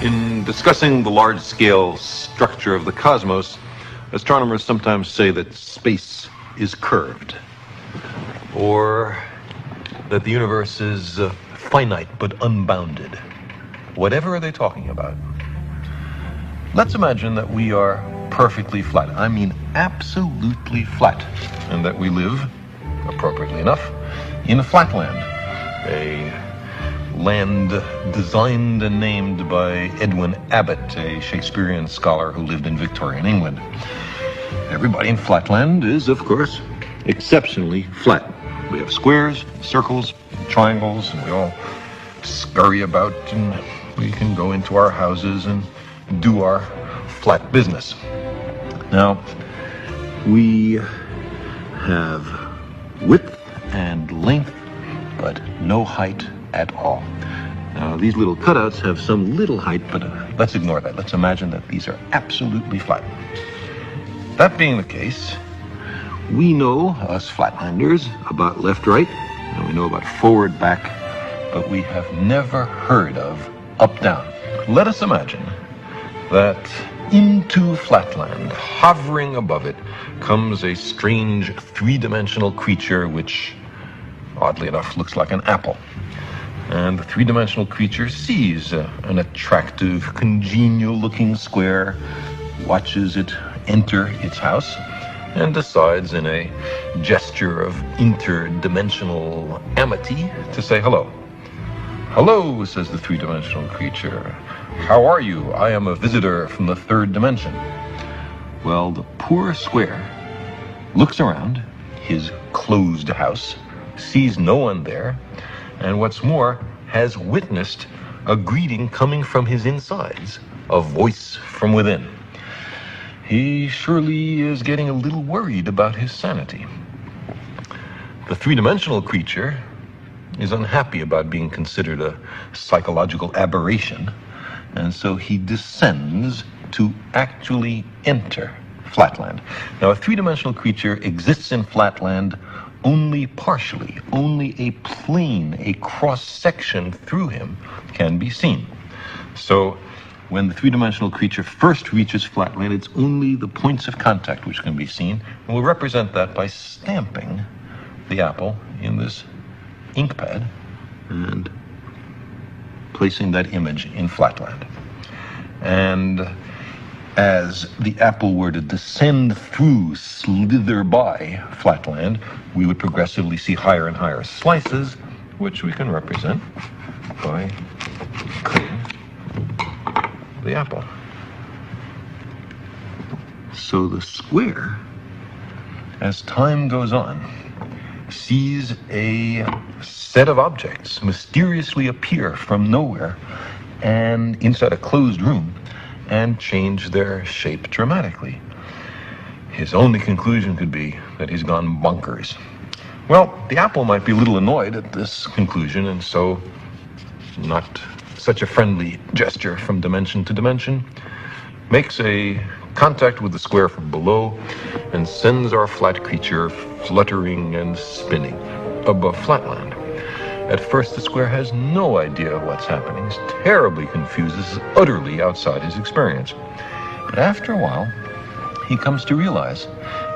In discussing the large-scale structure of the cosmos, astronomers sometimes say that space is curved, or that the universe is finite but unbounded. Whatever are they talking about? Let's imagine that we are perfectly flat. I mean absolutely flat. And that we live, appropriately enough, in Flatland, a land designed and named by Edwin Abbott, a Shakespearean scholar who lived in Victorian England. Everybody in Flatland is, of course, exceptionally flat. We have squares, circles, triangles, and we all scurry about, and we can go into our houses and do our flat business. Now, we have width and length, but no height at all. Now, these little cutouts have some little height, but let's ignore that. Let's imagine that these are absolutely flat. That being the case, we know, us Flatlanders, about left-right, and we know about forward-back, but we have never heard of up-down. Let us imagine that into Flatland, hovering above it, comes a strange three-dimensional creature which, oddly enough, looks like an apple. And the three-dimensional creature sees an attractive, congenial-looking square, watches it enter its house, and decides in a gesture of interdimensional amity to say hello. "Hello," says the three-dimensional creature. "How are you? I am a visitor from the third dimension." Well, the poor square looks around his closed house, sees no one there, and what's more, has witnessed a greeting coming from his insides, a voice from within. He surely is getting a little worried about his sanity. The three-dimensional creature is unhappy about being considered a psychological aberration, and so he descends to actually enter Flatland. Now, a three-dimensional creature exists in Flatland only partially. Only a plane, a cross-section through him can be seen. So when the three-dimensional creature first reaches Flatland, it's only the points of contact which can be seen, and we'll represent that by stamping the apple in this ink pad and placing that image in Flatland. And as the apple were to descend through, slither by Flatland, we would progressively see higher and higher slices, which we can represent by cutting the apple. So the square, as time goes on, sees a set of objects mysteriously appear from nowhere and inside a closed room and change their shape dramatically. His only conclusion could be that he's gone bonkers. Well, the apple might be a little annoyed at this conclusion, and so, not such a friendly gesture from dimension to dimension, makes a contact with the square from below and sends our flat creature fluttering and spinning above Flatland. At first, the square has no idea what's happening. He's terribly confused. This is utterly outside his experience. But after a while, he comes to realize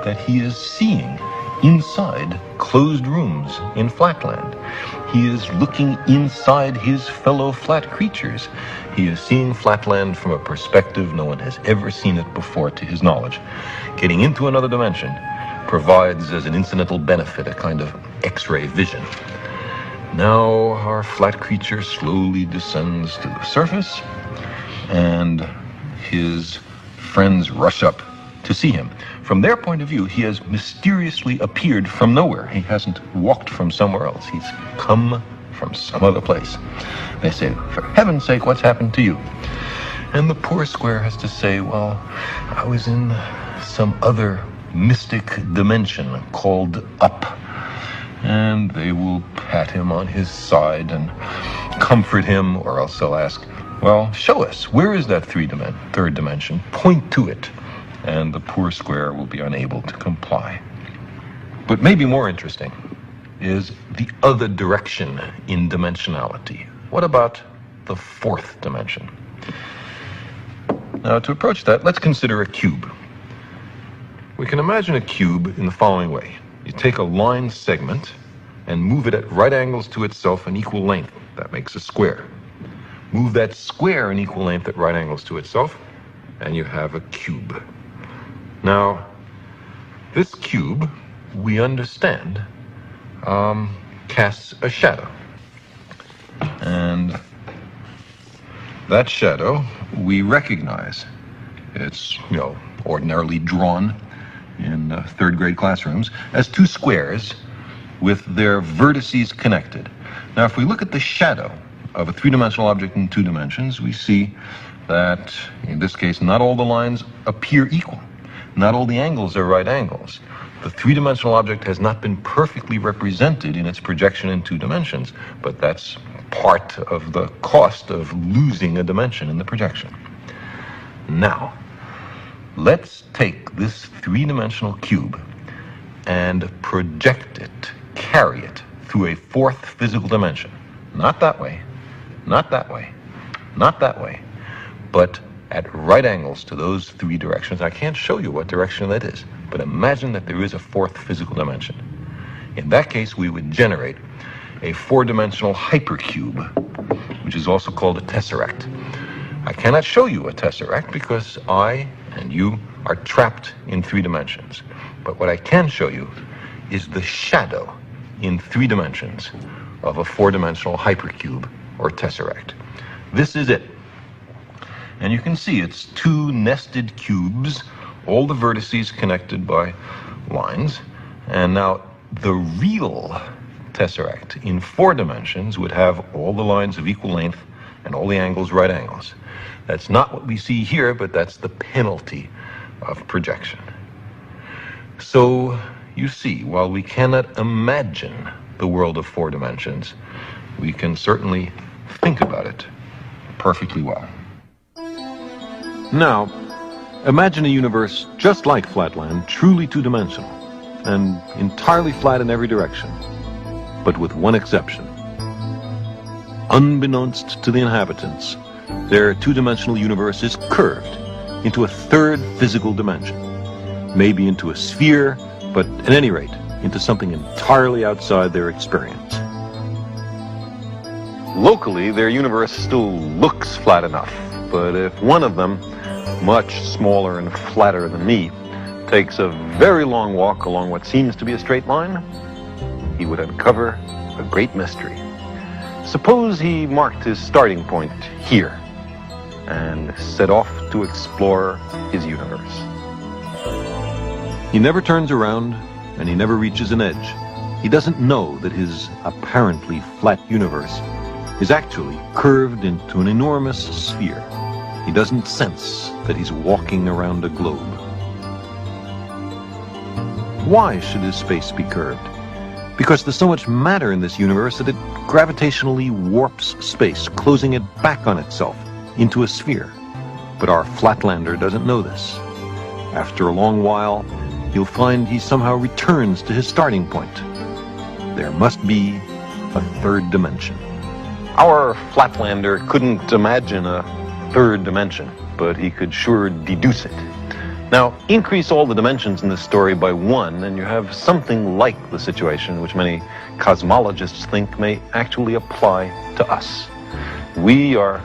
that he is seeing inside closed rooms in Flatland. He is looking inside his fellow flat creatures. He is seeing Flatland from a perspective no one has ever seen it before to his knowledge. Getting into another dimension provides as an incidental benefit a kind of X-ray vision. Now our flat creature slowly descends to the surface, and his friends rush up to see him. From their point of view, he has mysteriously appeared from nowhere. He hasn't walked from somewhere else. He's come from some other place. They say, "For heaven's sake, what's happened to you?" And the poor square has to say, "Well, I was in some other mystic dimension called up." And they will pat him on his side and comfort him, or else they'll ask, "Well, show us, where is that third dimension? Point to it." And the poor square will be unable to comply. But maybe more interesting is the other direction in dimensionality. What about the fourth dimension? Now, to approach that, let's consider a cube. We can imagine a cube in the following way. You take a line segment and move it at right angles to itself an equal length. That makes a square. Move that square an equal length at right angles to itself, and you have a cube. Now, this cube, we understand, casts a shadow. And that shadow we recognize. It's, ordinarily drawn in third grade classrooms as two squares with their vertices connected. Now, if we look at the shadow of a three-dimensional object in 2 dimensions, we see that, in this case, not all the lines appear equal. Not all the angles are right angles. The three-dimensional object has not been perfectly represented in its projection in 2 dimensions, but that's part of the cost of losing a dimension in the projection. Now, let's take this three-dimensional cube and project it, carry it through a 4th physical dimension. Not that way, not that way, not that way, but at right angles to those 3 directions. I can't show you what direction that is, but imagine that there is a 4th physical dimension. In that case, we would generate a 4-dimensional hypercube, which is also called a tesseract. I cannot show you a tesseract because I and you are trapped in 3 dimensions. But what I can show you is the shadow in 3 dimensions of a 4-dimensional hypercube or tesseract. This is it. And you can see it's 2 nested cubes, all the vertices connected by lines. And now the real tesseract in 4 dimensions would have all the lines of equal length and all the angles right angles. That's not what we see here, but that's the penalty of projection. So you see, while we cannot imagine the world of 4 dimensions, we can certainly think about it perfectly well. Now, imagine a universe just like Flatland, truly 2-dimensional, and entirely flat in every direction, but with one exception. Unbeknownst to the inhabitants, their 2-dimensional universe is curved into a 3rd physical dimension, maybe into a sphere, but at any rate, into something entirely outside their experience. Locally, their universe still looks flat enough, but if one of them, much smaller and flatter than me, takes a very long walk along what seems to be a straight line, he would uncover a great mystery. Suppose he marked his starting point here and set off to explore his universe. He never turns around and he never reaches an edge. He doesn't know that his apparently flat universe is actually curved into an enormous sphere. He doesn't sense that he's walking around a globe. Why should his space be curved? Because there's so much matter in this universe that it gravitationally warps space, closing it back on itself into a sphere. But our Flatlander doesn't know this. After a long while, he'll find he somehow returns to his starting point. There must be a 3rd dimension. Our Flatlander couldn't imagine a 3rd dimension, but he could sure deduce it. Now, increase all the dimensions in this story by 1, and you have something like the situation which many cosmologists think may actually apply to us. We are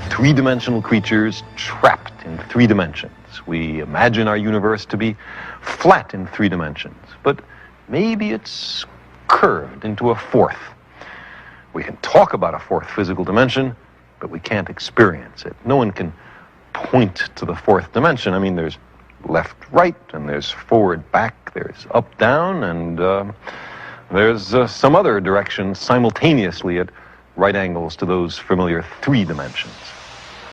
3-dimensional creatures trapped in 3 dimensions. We imagine our universe to be flat in 3 dimensions, but maybe it's curved into a 4th. We can talk about a 4th physical dimension, but we can't experience it. No one can point to the 4th dimension. I mean, there's left, right, and there's forward, back, there's up, down, and there's some other directions simultaneously at right angles to those familiar 3 dimensions.